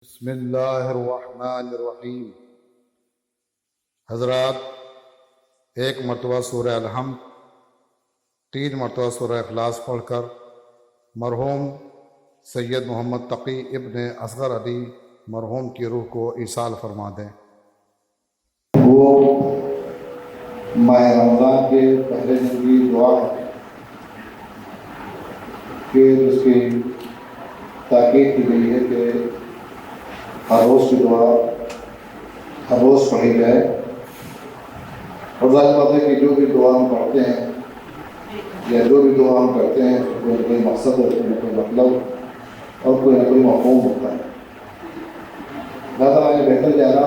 بسم اللہ الرحمن الرحیم۔ حضرات، ایک مرتبہ سورہ الحمد، 3 مرتبہ سورہ اخلاص پڑھ کر مرحوم سید محمد تقی ابن اصغر علی مرحوم کی روح کو ایصال فرما دیں۔ وہ ماہ رمضان کے پہلے دن کی دعا ہے کہ اس کی تاکید کی گئی ہے کہ ہر روز کی دعا ہر روز پڑھی جائے، اور ظاہر بات ہے کہ جو بھی دعا ہم پڑھتے ہیں یا جو بھی دعا ہم کرتے ہیں کوئی نہ کوئی مقصد ہے، کوئی نہ کوئی مطلب اور کوئی نہ کوئی مفہوم ہوتا ہے۔ لہٰذا میں نے بہتر جانا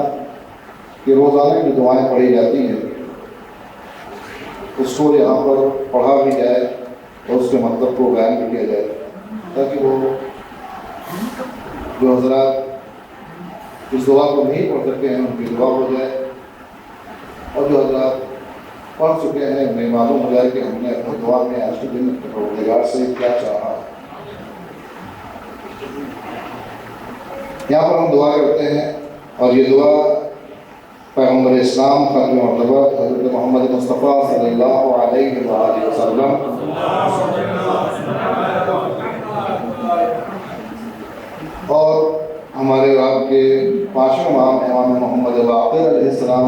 کہ روزانہ کی دعائیں پڑھی جاتی ہیں اس کو یہاں پر پڑھا بھی جائے اور اس کے مطلب کو بیان بھی کیا جائے، تاکہ وہ جو حضرات اس دعا کو نہیں پڑھ سکتے ہیں ان کی دعا ہو جائے، اور جو حضرات پڑھ چکے ہیں انہیں معلوم ہو جائے کہ ہم نے اپنی دعا میں آج کے دن پروردگار سے کیا چاہا۔ یہاں پر ہم دعا کرتے ہیں، اور یہ دعا پیغمبر اسلام ختم مرتبہ حضرت محمد مصطفیٰ صلی اللہ علیہ وآلہ وسلم اور ہمارے آپ کے 5ویں امام امام محمد باقر علیہ السلام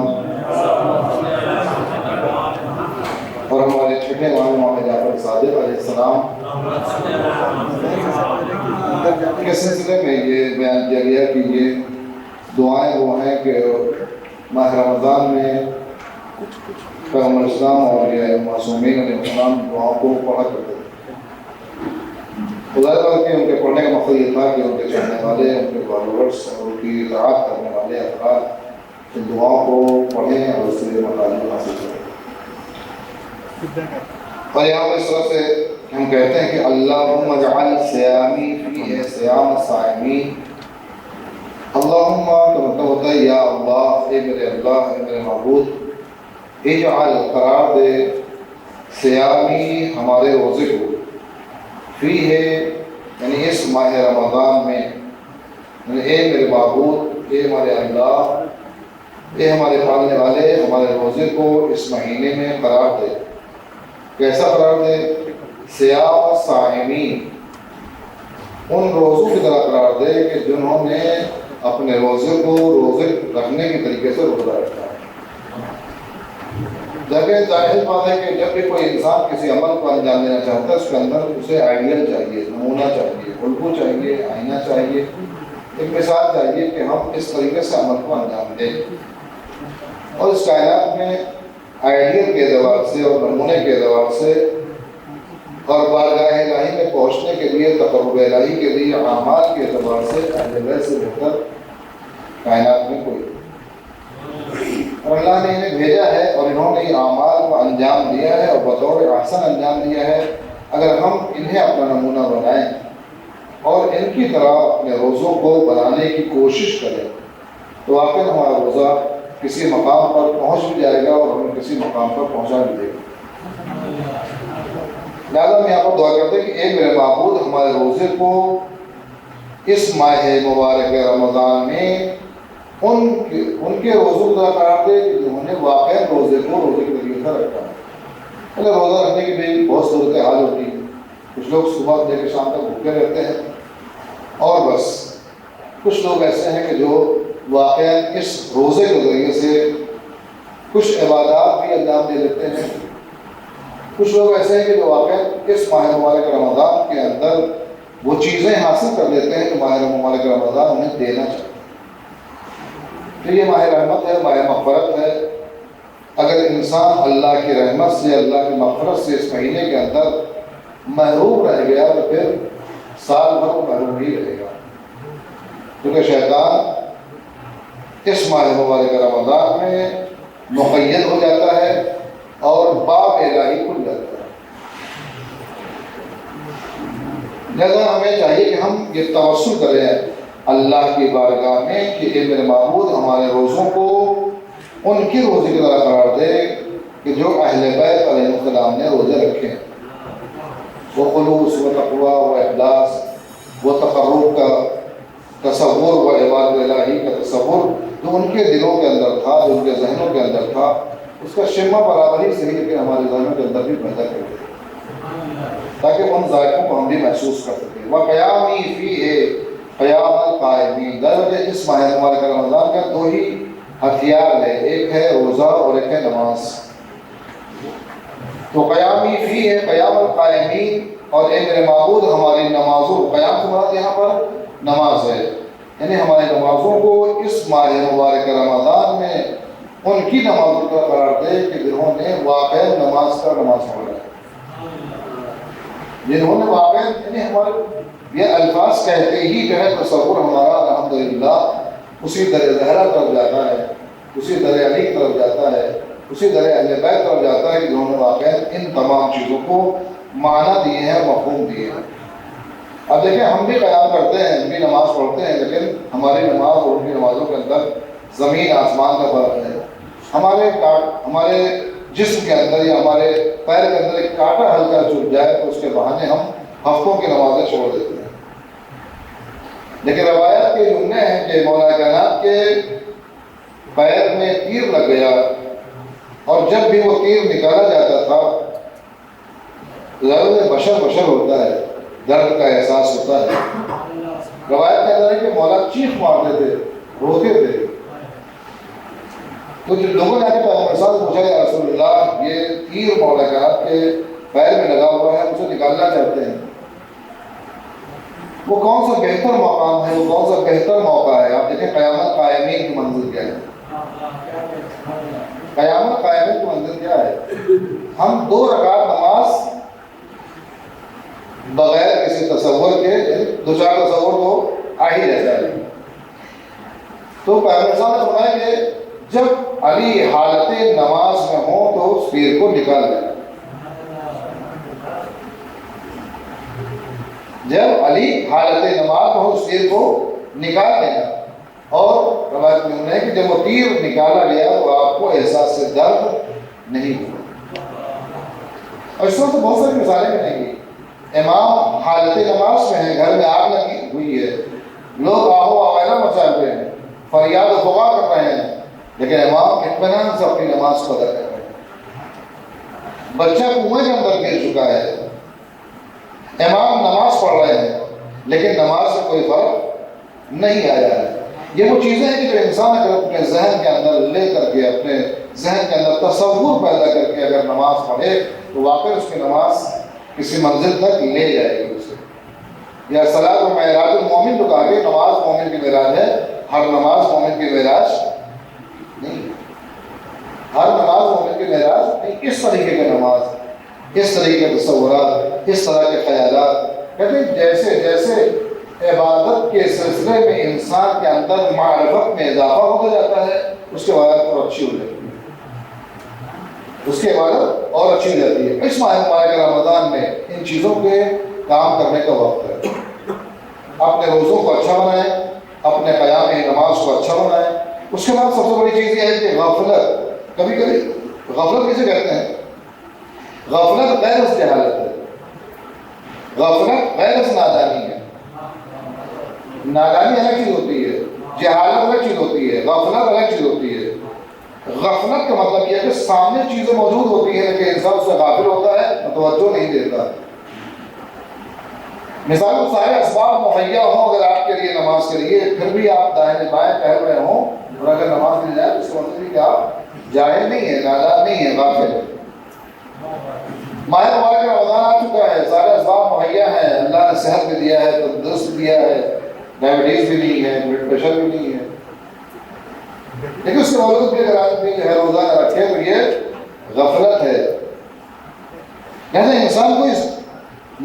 اور ہمارے 6ٹھے امام امام جعفر صادق علیہ السلام کے سلسلے میں یہ بیان کیا گیا کہ یہ دعائیں وہ ہیں کہ ماہ رمضان میں پیغمبر اسلام اور یہ معصومین علیہ السلام دعاؤں کو پڑھا کرتے تھے۔ خدا تعالیٰ کہ ان کے پڑھنے کا مقصد یہ تھا کہ ان کے چاہنے والے، ان کے فالوورس اور ان کی اطاعت کرنے والے افراد ان دعاؤں کو پڑھیں اور اس سے مطالعہ حاصل کریں۔ اور یہاں پر اس طرح سے ہم کہتے ہیں کہ اللہم اجعل صیامی فیہ صیام الصائمین۔ اللہم کا مطلب ہوتا ہے یا اللہ، اے میرے اللہ، اے میرے معبود، اجعل قرار دے صیامی ہمارے روزے کو، فیہ یعنی اس ماہ رمضان میں، یعنی اے میرے معبود، اے ہمارے اللہ، اے ہمارے پالنے والے، ہمارے روزے کو اس مہینے میں قرار دے۔ کیسا قرار دے؟ صیام صائمین، ان روزوں کی طرح قرار دے کہ جنہوں نے اپنے روزے کو روزے رکھنے کے طریقے سے روزہ رکھا ہے۔ جبکہ ظاہر بات ہے کہ جب بھی کوئی انسان کسی عمل کو انجام دینا چاہتا ہے اس کے اندر اسے آئیڈیل چاہیے، نمونہ چاہیے، الگو چاہیے، آئینہ چاہیے، ایک مثال چاہیے کہ ہم اس طریقے سے عمل کو انجام دیں۔ اور اس کائنات میں آئیڈیل کے اعتبار سے اور نمونے کے اعتبار سے اور بارگاہ الہی میں پہنچنے کے لیے، تقرب الہی کے لیے اعمال کے اعتبار سے اہل بیت سے بہتر کائنات میں کوئی، اور اللہ نے انہیں بھیجا ہے اور انہوں نے یہ اعمال کو انجام دیا ہے اور بطور احسن انجام دیا ہے۔ اگر ہم انہیں اپنا نمونہ بنائیں اور ان کی طرح اپنے روزوں کو بنانے کی کوشش کریں تو واقعی ہمارا روزہ کسی مقام پر پہنچ بھی جائے گا اور ہمیں کسی مقام پر پہنچا بھی دے گا۔ لہٰذا ہم یہاں پر دعا کرتے ہیں کہ اے میرے معبود، ہمارے روزے کو اس ماہ مبارک رمضان میں ان کے روزوں کا قرار دے کہ جنہوں نے واقعی روزے کو روزے کے طریقے سے رکھا ہے۔ مطلب روزہ رکھنے کی بھی بہت صورت حال ہوتی ہے، کچھ لوگ صبح سے لے کے شام تک بھوکے رہتے ہیں، اور بس کچھ لوگ ایسے ہیں کہ جو واقعی اس روزے کے ذریعے سے کچھ عبادات بھی انجام دے لیتے ہیں۔ کچھ لوگ ایسے ہیں کہ جو واقعی اس ماہ مبارک رمضان کے اندر وہ چیزیں حاصل کر لیتے ہیں کہ ماہ مبارک رمضان انہیں دینا چاہیے۔ تو یہ ماہ رحمت ہے، ماہ مغفرت ہے۔ اگر انسان اللہ کی رحمت سے، اللہ کی مغفرت سے اس مہینے کے اندر محروم رہ گیا تو پھر سال بھر محروم ہی رہے گا، کیونکہ شیطان اس ماہ مبارک رمضان میں مقید ہو جاتا ہے اور باب الہی کھل جاتا ہے۔ لہذا ہمیں چاہیے کہ ہم یہ توسل کریں اللہ کی بارگاہ میں کہ اے میرے معبود، ہمارے روزوں کو ان کی روزے کی طرح قرار دے کہ جو اہل بیت علیہ السلام نے روزے رکھے ہیں۔ وہ خلوص و تقویٰ و اخلاص و تقرب کا تصور و عبادت الہی کا تصور جو ان کے دلوں کے اندر تھا، جو ان کے ذہنوں کے اندر تھا، اس کا شمع برابر ہی صحیح لیکن ہمارے ذہنوں کے اندر بھی پیدا کر دے تاکہ ان ذائقوں کو ہم بھی محسوس کر سکیں۔ وَقِيَامِي فِيهِ قیام القائمین، دراصل اس ماہ مبارک رمضان کا دو ہی ہتھیار ہے، ایک ہے روزہ اور ایک ہے نماز۔ تو قیامی فی ہے قیام القائمین، اور اے میرے معبود ہماری نمازوں، قیام سے مراد یہاں پر نماز ہے، یعنی ہماری نمازوں کو اس ماہ مبارک رمضان میں ان کی نمازوں کا قرار دے کہ جنہوں نے واقع نماز پڑھا ہے، جنہوں نے واقع، یعنی ہمارے یہ الفاظ کہتے ہی جو ہے تصور ہمارا الحمدللہ اسی در زہرا طرف جاتا ہے، اسی در علی طرف جاتا ہے، اسی در اہل بیت طرف جاتا ہے کہ جنہوں نے واقع ان تمام چیزوں کو معنی دیے ہیں، مفہوم دیے ہیں۔ اب دیکھیں ہم بھی قیام کرتے ہیں، ہم بھی نماز پڑھتے ہیں، لیکن ہماری نماز اور ان کی نمازوں کے اندر زمین آسمان کا فرق ہے۔ ہمارے جسم کے اندر یا ہمارے پیر کے اندر ایک کانٹا ہلکا چبھ جائے تو اس کے بہانے ہم ہفتوں کی نمازیں چھوڑ دیتے ہیں، لیکن روایت کے جملے ہیں کہ مولا کائنات کے پیر میں تیر لگ گیا اور جب بھی وہ تیر نکالا جاتا تھا لفظ بشر بشر ہوتا ہے، درد کا احساس ہوتا ہے۔ روایت کے اندر ہے کہ مولا چیخ مارتے تھے، روتے تھے۔ تو جن لوگوں نے پیغمبر صاحب سے پوچھا یا رسول اللہ یہ تیر مولا کائنات کے پیر میں لگا ہوا ہے، اسے نکالنا چاہتے ہیں، وہ کون سا بہتر مقام ہے، وہ کون سا بہتر موقع ہے؟ آپ دیکھیں قیامت قائمین کی منزل کیا ہے، قیامت قائمین کی منزل کیا ہے؟ ہم 2 رکعت نماز بغیر کسی تصور کے، 2-4 تصور تو آ ہی رہتا ہے۔ تو پیغمبر صاحب نے فرمایا کہ جب علی حالت نماز میں ہوں تو اس تیر کو نکال دینا، جب علی حالت نماز میں ہو اس تیر کو نکال دینا۔ اور روایت میں ہے کہ جب وہ تیر نکالا گیا تو آپ کو احساس سے درد نہیں ہوا۔ اور اس طرح سے بہت ساری مثالیں ملیں گی۔ امام حالت نماز میں ہیں، گھر میں آگ لگی ہوئی ہے، لوگ آہو آویلا مچا ہوئے ہیں، فریاد و فغاں کر رہے ہیں، لیکن امام اطمینان سے اپنی نماز کو ادا کر رہے ہیں۔ بچہ کنویں کے اندر گر چکا ہے، امام نماز پڑھ رہے ہیں، لیکن نماز سے کوئی فرق نہیں آیا ہے۔ یہ وہ چیزیں ہیں کہ جو انسان اگر اپنے ذہن کے اندر لے کر کے، اپنے ذہن کے اندر تصور پیدا کر کے اگر نماز پڑھے تو واقعی اس کی نماز کسی منزل تک لے جائے گی اسے۔ یا صلاۃ و معراج المومن تو کہا کہ نماز مومن کی معراج ہے، ہر نماز مومن کی معراج نہیں، ہر نماز مومن کی معراج نہیں۔ اس طریقے کی نماز، اس طریقے کے تصورات، اس طرح کے خیالات، کہتے ہیں جیسے جیسے عبادت کے سلسلے میں انسان کے اندر معرفت میں اضافہ ہوتا جاتا ہے، اس کی عبادت اور اچھی ہو جاتی ہے، اس کی عبادت اور اچھی ہو جاتی ہے۔ اس ماہ مبارک رمضان میں ان چیزوں کے کام کرنے کا وقت ہے۔ اپنے روزوں کو اچھا بنائیں، اپنے قیام نماز کو اچھا بنائیں۔ اس کے بعد سب سے بڑی چیز یہ ہے کہ غفلت، کبھی کبھی غفلت کسے کہتے ہیں؟ غفلت غیر اس جہالت ہے، غفلت غیر اس نادانی ہے۔ نادانی الگ چیز ہوتی ہے، جہالت الگ چیز ہوتی ہے، غفلت الگ چیز ہوتی ہے۔ غفلت کا مطلب یہ ہے کہ سامنے چیزیں موجود ہوتی ہیں لیکن انسان اس سے غافل ہوتا ہے، توجہ نہیں دیتا۔ مثال سارے اسباب مہیا ہوں اگر آپ کے لیے نماز کے لیے، پھر بھی آپ دائیں بائیں ٹہل رہے ہوں اور اگر نماز مل جائے تو اس کا مطلب یہ کہ آپ جاہل نہیں ہیں، نادان نہیں ہیں، غافل ہیں۔ ماہ مبارک رمضان آ چکا ہے، سارے اسباب مہیا ہیں، اللہ نے صحت بھی دیا ہے، تندرست دیا ہے، ڈائبٹیز بھی نہیں ہے، بلڈ پریشر بھی نہیں ہے، لیکن اس کے باوجود بھی اگر آدمی جو ہے روزہ نہ رکھے تو یہ غفلت ہے۔ لہذا انسان کو اس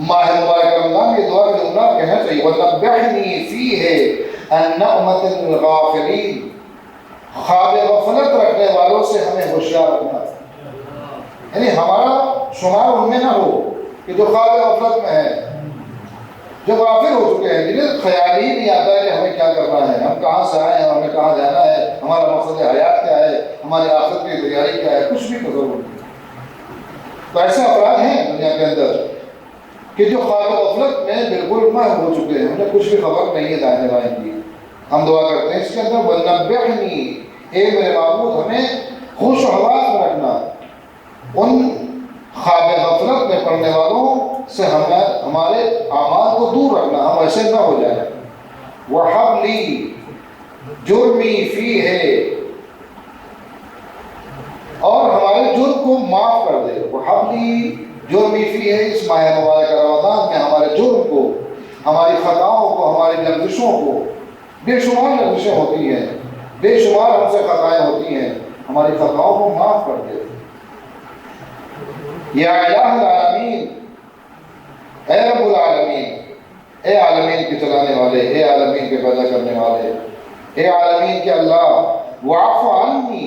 ماہ مبارک رمضان کی دعا میں جملہ کہنا چاہیے، وَنَبِّحْنِي فِيهِ عَنْ نَعْمَةِ الْغَافِلِينَ، خواب غفلت رکھنے والوں سے ہمیں ہوشیار رکھنا ہے، یعنی ہمارا شمار ان میں نہ ہو کہ جو خواب غفلت میں ہے، جو غافل ہو چکے ہیں، جنہیں خیال ہی نہیں آتا ہے کہ ہمیں کیا کرنا ہے، ہم کہاں سے آئے ہیں، ہمیں کہاں جانا ہے، ہمارا مقصد حیات کیا ہے، ہماری آخرت کی تیاری کیا ہے، کچھ بھی تصور نہیں۔ تو ایسے افراد ہیں دنیا کے اندر کہ جو خواب غفلت میں بالکل مہو ہو چکے ہیں، انہیں کچھ بھی خبر نہیں ہے دائیں بائیں کی۔ ہم دعا کرتے ہیں اس کے اندر وَنَبِّحْنِي، اے میرے معبود ہمیں خوش و حواس میں رکھنا، ان خواب غفلت میں پڑنے والوں سے ہمارے اعمال کو دور رکھنا، ہم ایسے نہ ہو جائیں۔ وَحَبْ لِي جُرْمِي فِيهِ، اور ہمارے جرم کو معاف کر دے۔ وَحَبْ لِي جُرْمِي فِيهِ، اس ماہ مبارک رمضان میں ہمارے جرم کو، ہماری خطاؤں کو، ہماری لغزشوں کو، بے شمار لغزشیں ہوتی ہیں، بے شمار ہم سے خطائیں ہوتی ہیں، ہماری خطاؤں کو معاف کر دے۔ یا الہ العالمین، اے رب العالمین، اے عالمین کے چلانے والے، اے عالمین کے پیدا کرنے والے، اے عالمین کے اللہ، وعف عنی،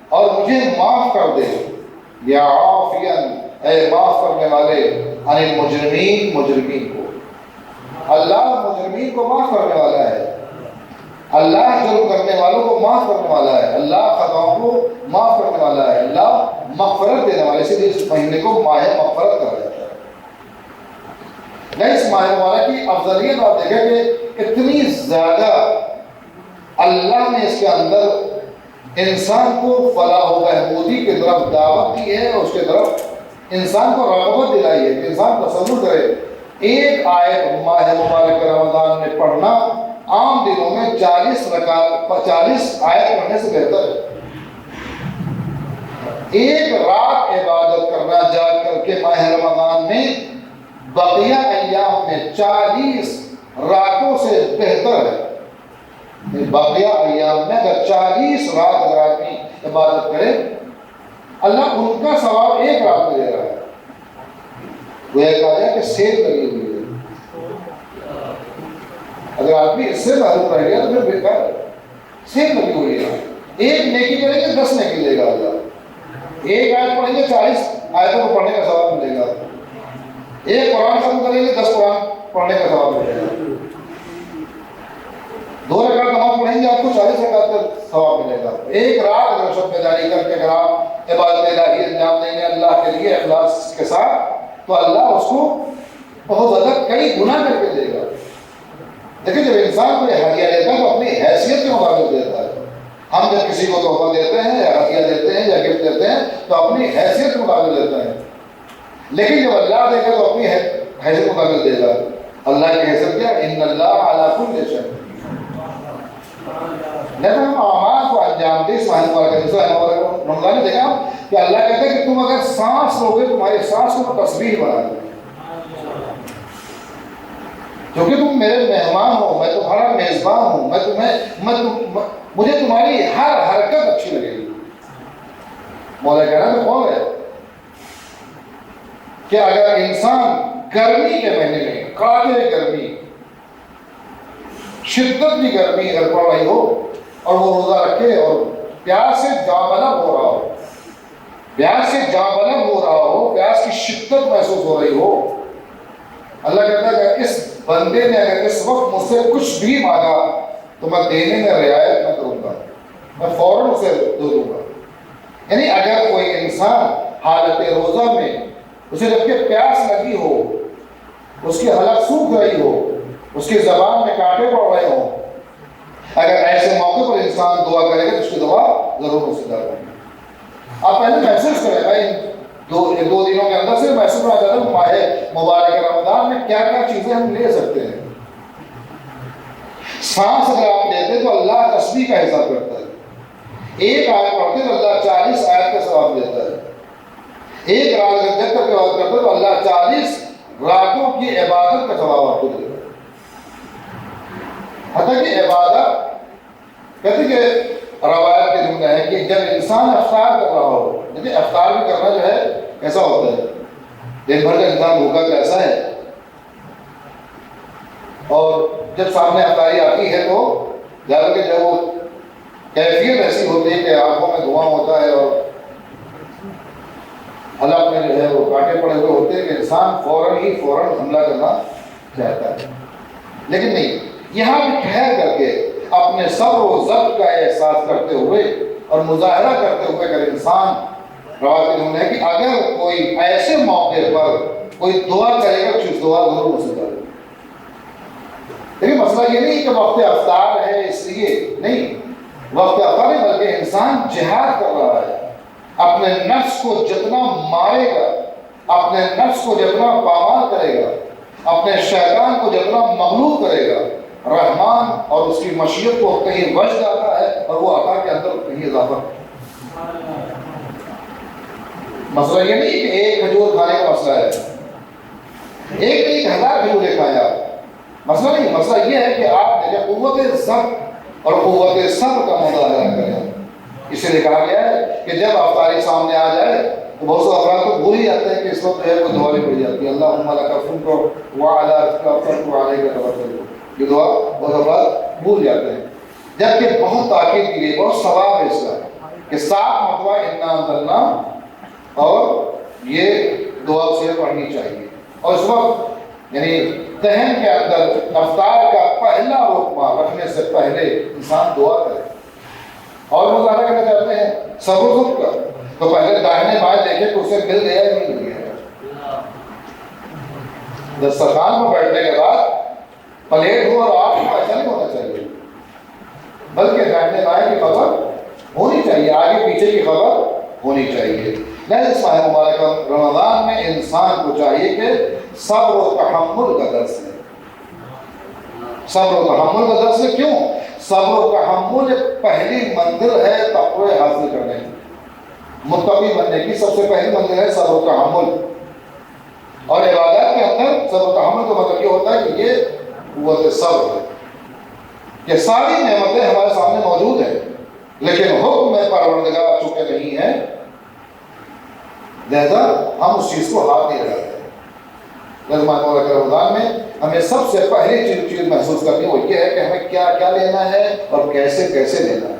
اور مجھے معاف کر دے، یا عافین، اے معاف کرنے والے، عن المجرمین، مجرمین کو۔ اللہ مجرمین کو معاف کرنے والا ہے، اللہ جرم کرنے والوں کو معاف کرنے والا ہے، اللہ خطاؤں کو معاف کرنے والا ہے، اللہ مغفرت دینے والا ہے، اسی لیے اس مہینے کو ماہ مغفرت کہا جاتا ہے۔ اس ماہ مبارک کی افضلیت آپ دیکھیں کہ اتنی زیادہ اللہ نے اس کے اندر انسان کو فلاح و بہبودی کی طرف دعوت دی ہے، اور اس کی طرف انسان کو رغبت دلائی ہے کہ انسان تصور کرے ایک آیت ماہ مبارک رمضان میں پڑھنا عام دنوں میں 40 آیت پڑھنے سے بہتر ہے۔ ایک رات عبادت کرنا جاگ کر کے ماہ رمضان میں بقیہ ایام میں 40 راتوں سے بہتر ہے۔ بقیہ ایام میں اگر 40 رات اگر آدمی عبادت کرے، اللہ ان کا ثواب ایک رات میں دے رہا ہے۔ وہ یہ کہا جائے کہ سیل لگی ہوئی ہے، اگر آدمی اس سے محروم رہ گیا تو پھر بیکار ہے۔ سیل لگی ہوئی ہے، ایک نیکی کریں گے 10 نیکی دے گا اللہ، ایک آیت پڑھیں گے 40 آیتوں کو پڑھنے کا ثواب ملے گا، ایک قرآن ختم کریں گے 10 قرآن پڑھنے کا ثواب ملے گا، 2 رکعت نماز پڑھیں گے آپ کو 40 رکعت کا ثواب ملے گا۔ ایک رات اگر شب بیداری کر کے اگر آپ عبادت الہی انجام دیں گے اللہ کے لیے اخلاص کے ساتھ، تو اللہ اس کو بہت زیادہ کئی گنا کر کے دے گا۔ دیکھیں جب انسان کو یہ ہدیہ دیتا ہے تو اپنی حیثیت کے مطابق دیتا ہے۔ ہم جب کسی کو تحفہ دیتے ہیں یا ہدیہ دیتے ہیں یا گفٹ دیتے ہیں تو اپنی حیثیت کے مطابق دیتے ہیں، لیکن جب اللہ دے گا تو اپنی حیثیت کے مطابق دے گا۔ اللہ کی حیثیت کیا؟ ان اللہ علی کل شیء، لیکن ہم اعمال کو انجام دیں۔ اس ماہ مبارک رمضان میں دیکھا کہ اللہ کہتا ہے کہ تم اگر سانس لو گے تمہاری سانس کو تسبیح بنا دوں، کیونکہ تم میرے مہمان ہو، میں تمہارا میزبان ہوں، مجھے تمہاری ہر حرکت اچھی لگے گی۔ مولا کہہ رہا ہے تو کون ہے کہ اگر انسان گرمی کے مہینے میں کڑاکے گرمی، شدت کی گرمی اگر پڑ رہی ہو اور وہ روزہ رکھے اور پیاس سے جاں بلب ہو رہا ہو، پیاس سے جاں بلب ہو رہا ہو، پیاس کی شدت محسوس ہو رہی ہو، اللہ کہتا ہے کہ اس بندے نے اگر اس وقت مجھ سے کچھ بھی مانگا تو میں دینے میں رعایت نہ کروں گا، میں فوراً اسے دے دوں گا۔ یعنی اگر کوئی انسان حالت روزہ میں اسے جبکہ پیاس لگی ہو، اس کی حلق سوکھ رہی ہو، اس کی زبان میں کانٹے پڑ رہے ہوں، اگر ایسے موقع پر انسان دعا کرے گا تو اس کی دعا ضرور مستجاب ہوگی۔ آپ پہلے محسوس کریں بھائی، 2 دنوں کے اندر سے محسوس کرنا چاہتا ہوں ماہ مبارک رمضان میں کیا کیا چیزیں ہم لے سکتے ہیں۔ سانس اگر آپ لیتے ہیں تو اللہ تسبیح کا حساب کرتا ہے، ایک آیت پڑھتے تو اللہ 40 آیت کا ثواب دیتا ہے، ایک رات اگر جگ کر کے عبادت کرتے تو اللہ 40 راتوں کی عبادت کا ثواب آپ کو دے گا۔ حتیٰ کہ عبادت کہتے کہ روایت کے جملہ ہے کہ جب انسان افطار کر رہا ہو، دیکھیں افطار بھی کرنا جو ہے کیسا ہوتا ہے، دن بھر کا انسان بھوکا کیسا ہے، اور جب سامنے افطاری آتی ہے تو زیادہ کہ جب وہ کیفیت ایسی ہوتی ہے کہ آنکھوں میں دھواں ہوتا ہے اور حلق میں جو ہے وہ کانٹے پڑے ہوئے ہوتے ہیں کہ انسان فوراً حملہ کرنا چاہتا ہے، لیکن نہیں، یہاں بھی ٹھہر کر کے اپنے صبر و ضبط کا احساس کرتے ہوئے اور مظاہرہ کرتے ہوئے اگر انسان روایت میں ہے کہ اگر کوئی ایسے موقع پر کوئی دعا کرے گا تو اس دعا ضرور مستجاب ہے۔ لیکن مسئلہ یہ نہیں کہ وقت افطار ہے اس لیے نہیں، وقت افطار نہیں، بلکہ انسان جہاد کر رہا ہے، اپنے نفس کو جتنا مارے گا، اپنے نفس کو جتنا پامال کرے گا، اپنے شیطان کو جتنا مغلوب کرے گا، رحمان اور اس کی مشیت کو کہیں وجد آتا ہے اور وہ عطا کے اندر کہیں اضافہ۔ مسئلہ یہ نہیں کہ ایک کھجور کھانے کا مسئلہ ہے، ایک نہیں 1000 کھجوریں کھائیں آپ، مسئلہ نہیں، مسئلہ یہ ہے کہ آپ دیکھیں قوت ضبط اور قوت صبر کا مظاہرہ کریں۔ اس لیے کہا گیا ہے کہ جب افطاری سامنے آ جائے تو بہت سے افراد تو بھول ہی جاتے ہیں کہ اس وقت جو ہے کوئی دعا بھی پڑھی جاتی ہے، اللہم لک صمت وعلی رزقک افطرت وعلیک توکلت، یہ دعا بہت افراد بھول جاتے ہیں، جبکہ بہت تاکید کی گئی، بہت ثواب ہے اس کا کہ 7 مرتبہ انا انزلنا اور یہ دعا اسے پڑھنی چاہیے۔ اور اس وقت یعنی دہن کے اندر افطار کا پہلا رکوع رکھنے سے پہلے انسان دعا کرے، اور مظاہرہ کرنا چاہتے ہیں صبر و ضبط کا، تو پہلے داہنے بائیں دیکھے کہ اسے مل گیا یا نہیں مل گیا۔ دسترخوان پر بیٹھنے کے بعد پلیٹ ہو اور آپ کو ایسا نہیں ہونا چاہیے، بلکہ داہنے بائیں کی خبر ہونی چاہیے، آگے پیچھے کی خبر ہونی چاہیے۔ اس ماہ مبارکہ رمضان میں انسان کو چاہیے کہ صبر و تحمل کا درس ہے، صبر و تحمل کا درس ہے۔ کیوں؟ صبر و تحمل ایک پہلی منزل ہے تقوی حاصل کرنے کی، متقی بننے کی سب سے پہلی منزل ہے صبر و تحمل، اور عبادات کے اندر صبر و تحمل کا مطلب یہ ہوتا ہے کہ یہ قوت صبر ہے کہ ساری نعمتیں ہمارے سامنے موجود ہیں، لیکن حکم پروردگار چونکہ نہیں ہے، لہذا ہم اس چیز کو ہاتھ نہیں لگاتے۔ رمضان میں ہمیں سب سے پہلی چیز محسوس کرنی وہ یہ ہے کہ ہمیں کیا کیا لینا ہے اور کیسے کیسے لینا ہے۔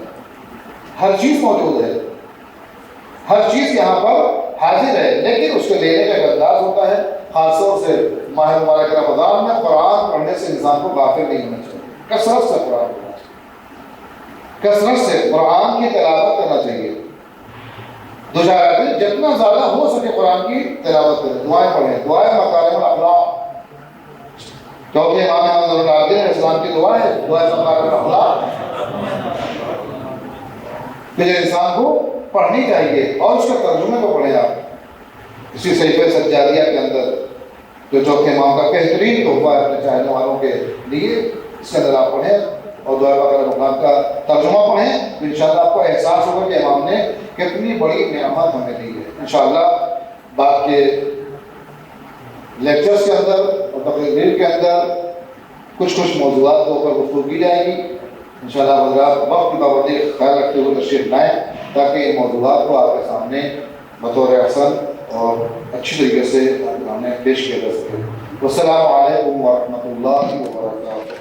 ہر چیز موجود ہے، ہر چیز یہاں پر حاضر ہے، لیکن اس کے لینے کا ایک انداز ہوتا ہے۔ خاص طور سے ماہ مبارک رمضان میں قرآن پڑھنے سے انسان کو غافل نہیں ہونا چاہیے، کثرت سے قرآن پڑھنا چاہیے، کثرت سے قرآن کی تلاوت کرنا چاہیے، جتنا زیادہ ہو سکے قرآن کی تلاوت کریں، دعائیں پڑھیں، دعائیں مکارم الاخلاق، کیونکہ امام احمد علیہ السلام کی دعا ہے دعائیں مکارم الاخلاق، کہ جو انسان کو پڑھنی چاہیے، اور اس کے ترجمے کو پڑھیں آپ اسی صحیفہ سجادیہ کے اندر، جو چوتھے امام کا بہترین تحفہ ہے اپنے چاہنے والوں کے لیے، اس کے اندر آپ پڑھیں اور دعائیں مکارم الاخلاق کا ترجمہ پڑھیں، تو انشاءاللہ آپ کو احساس ہوگا کہ امام نے کتنی بڑی نعمت ہمیں دی ہے۔ انشاءاللہ بعد کے لیکچرز کے اندر اور تقریر کے اندر کچھ موضوعات کے اوپر گفتگو کی جائے گی۔ انشاءاللہ حضرات وقت کی پابندی خیال رکھتے ہوئے تشریف لائیں تاکہ ان موضوعات کو آپ کے سامنے بطور احسن اور اچھی طریقے سے آپ کے سامنے پیش کیا جا سکے۔ والسلام علیکم ورحمۃ اللہ وبرکاتہ۔